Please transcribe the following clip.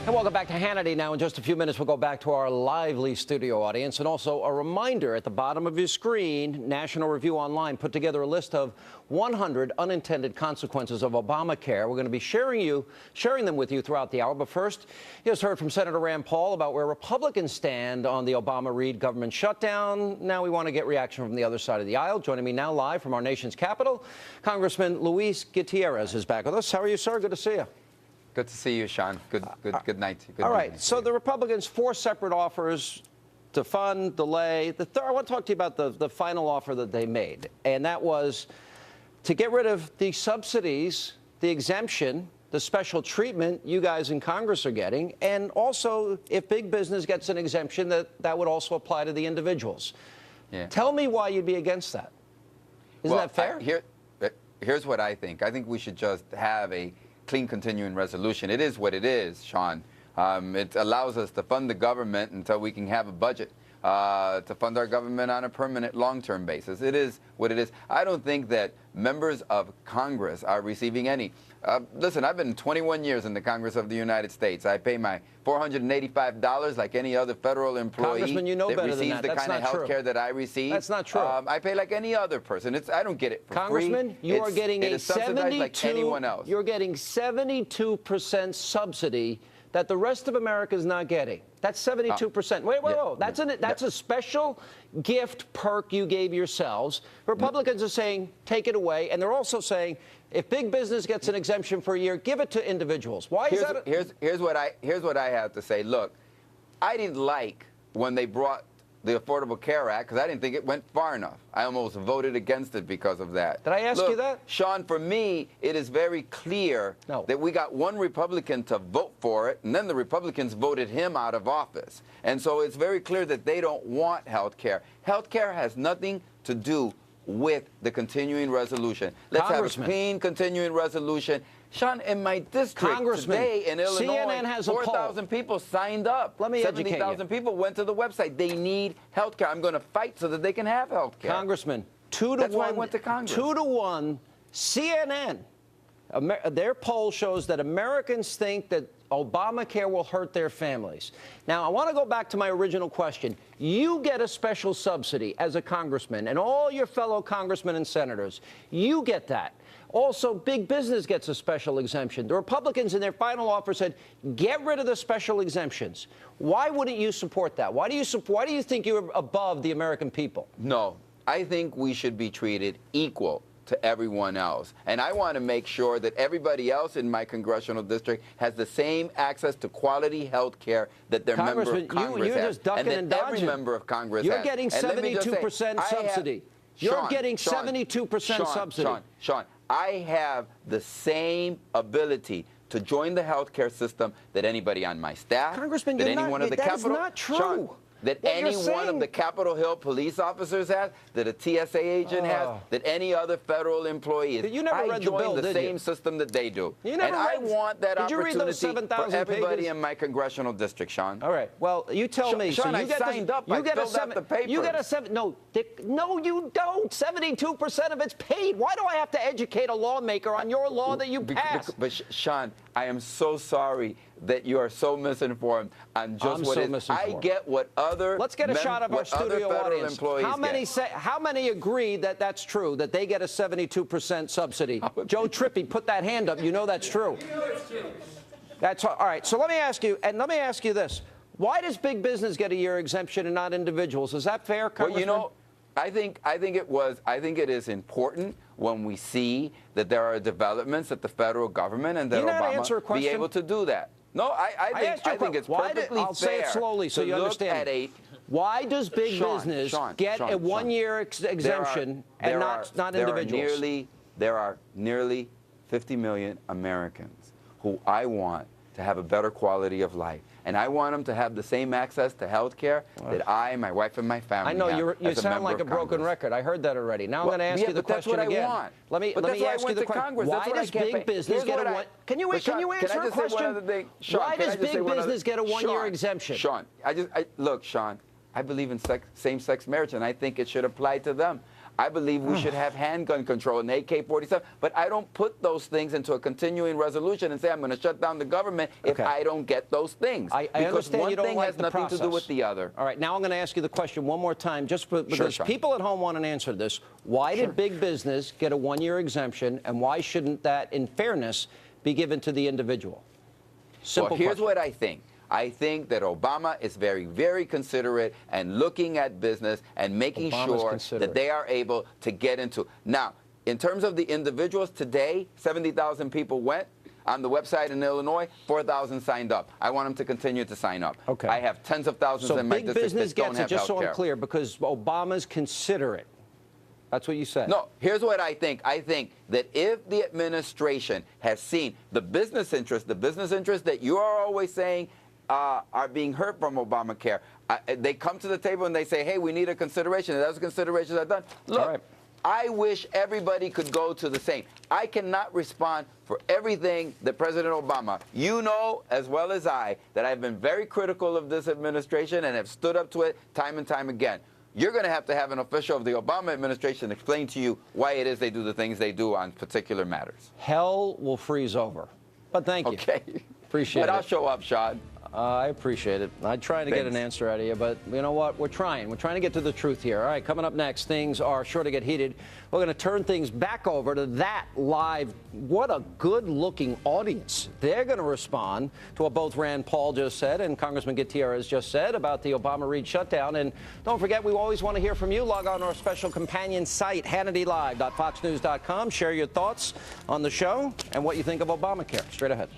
And welcome back to Hannity. Now, in just a few minutes, we'll go back to our lively studio audience. And also a reminder at the bottom of your screen, National Review Online put together a list of 100 unintended consequences of Obamacare. We're going to be sharing them with you throughout the hour. But first, you just heard from Senator Rand Paul about where Republicans stand on the Obama-Reid government shutdown. Now we want to get reaction from the other side of the aisle. Joining me now live from our nation's capital, Congressman Luis Gutierrez is back with us. How are you, sir? Good to see you. Good to see you, Sean. Good night. Good all right. So the Republicans, 4 separate offers to fund, delay. I want to talk to you about the final offer that they made, and that was to get rid of the subsidies, the exemption, the special treatment you guys in Congress are getting, and also if big business gets an exemption, that would also apply to the individuals. Yeah. Tell me why you'd be against that. Isn't that fair? Here's what I think. I think we should just have a clean continuing resolution. It is what it is, Sean. It allows us to fund the government until we can have a budget to fund our government on a permanent long-term basis. It is what it is. I don't think that members of Congress are receiving any. Listen, I've been 21 years in the Congress of the United States. I pay my $485 like any other federal employee Congressman, you know that better receives than that. the That's kind of not health true. care that I receive. That's not true. I pay like any other person. I don't get it for Congressman, free. you are getting it a is subsidized like anyone else. You're getting 72% subsidy that the rest of America is not getting. That's 72%. Wait. That's a special gift perk you gave yourselves. Republicans are saying, take it away. And they're also saying, if big business gets an exemption for a year, give it to individuals. Why is that? Here's what I have to say. Look, I didn't like when they brought the Affordable Care Act because I didn't think it went far enough. I almost voted against it because of that. Did I ask you that? Sean, for me, it is very clear that we got one Republican to vote for it, and then the Republicans voted him out of office. And so it's very clear that they don't want health care. Health care has nothing to do with the continuing resolution. Let's have a clean continuing resolution. Sean, in my district today in Illinois, 4,000 people signed up. Let me educate you. 70,000 people went to the website. They need health care. I'm going to fight so that they can have health care. Congressman, 2 to 1. That's why I went to Congress. 2 to 1. CNN, their poll shows that Americans think that Obamacare will hurt their families. Now, I want to go back to my original question. You get a special subsidy as a congressman, and all your fellow congressmen and senators, you get that. Also, big business gets a special exemption. The Republicans in their final offer said, get rid of the special exemptions. Why wouldn't you support that? Why do you think you're above the American people? No, I think we should be treated equal to everyone else. And I want to make sure that everybody else in my congressional district has the same access to quality health care that their member of Congress you're has. Just ducking and dodging. Every member of Congress You're has. getting 72% subsidy. You're getting 72% subsidy. Sean, I have the same ability to join the health care system that anybody on my staff, Congressman, that anyone of the Capitol, that is not true. Sean, that any one of the Capitol Hill police officers has, that a TSA agent has, that any other federal employee is. You never read the bill, I joined the same system that they do. You never I want that opportunity for everybody pages? In my congressional district, Sean. All right. Well, you tell me. Sean, so you I signed up. I filled out the papers. You get a 7. No, Dick, no, you don't. 72% of it's paid. Why do I have to educate a lawmaker on your law that you passed? But Sean, I am so sorry that you are so misinformed on just what it is. I get what other Let's get a shot of our studio audience. How many agree that that's true, that they get a 72% subsidy? Joe Trippi, put that hand up. You know that's true. That's all right. So let me ask you this. Why does big business get a year exemption and not individuals? Is that fair, Congressman? Well, I think it is important when we see that there are developments at the federal government and that Obama be able to do that. No, I think it's perfectly fair. I'll say it slowly so you understand. Why does big business get a 1-year exemption and not individuals? There are nearly 50 million Americans who I want to have a better quality of life. And I want them to have the same access to health care that I, my wife, and my family have. I know you sound like a broken record. I heard that already. Now I'm going to ask you the question again. That's what I want. Let me ask you the question. Why does big business get a Can you answer a question? Why does big business get a 1-year exemption? Sean, look, Sean, I believe in same-sex marriage, and I think it should apply to them. I believe we should have handgun control and AK-47. But I don't put those things into a continuing resolution and say I'm going to shut down the government if I don't get those things. I because understand one you don't thing like has the nothing process. to do with the other. All right, now I'm going to ask you the question one more time, just because Sean. people at home want an answer to this. Why did big business get a one-year exemption, and why shouldn't that, in fairness, be given to the individual? Simple Well, here's question. what I think. I think that Obama is very, very considerate and looking at business and making sure that they are able to get into. Now, in terms of the individuals, today, 70,000 people went on the website in Illinois, 4,000 signed up. I want them to continue to sign up. Okay. I have tens of thousands in my district that don't have just so healthcare. I'm clear, because Obama's considerate. That's what you said. No, here's what I think. I think that if the administration has seen the business interests that you are always saying are being hurt from Obamacare, they come to the table and they say, hey, we need a consideration. And those considerations are done. Look, I wish everybody could go to the same. I cannot respond for everything that President Obama, you know as well as I, that I've been very critical of this administration and have stood up to it time and time again. You're going to have an official of the Obama administration explain to you why it is they do the things they do on particular matters. Hell will freeze over. But thank you. Okay. Appreciate it. But I'll show up, Sean. I appreciate it. I'm trying to get an answer out of you, but you know what? We're trying. We're trying to get to the truth here. All right, coming up next, things are sure to get heated. We're going to turn things back over to that live. What a good-looking audience. They're going to respond to what both Rand Paul just said and Congressman Gutierrez just said about the Obama-Reid shutdown. And don't forget, we always want to hear from you. Log on to our special companion site, HannityLive.foxnews.com. Share your thoughts on the show and what you think of Obamacare. Straight ahead.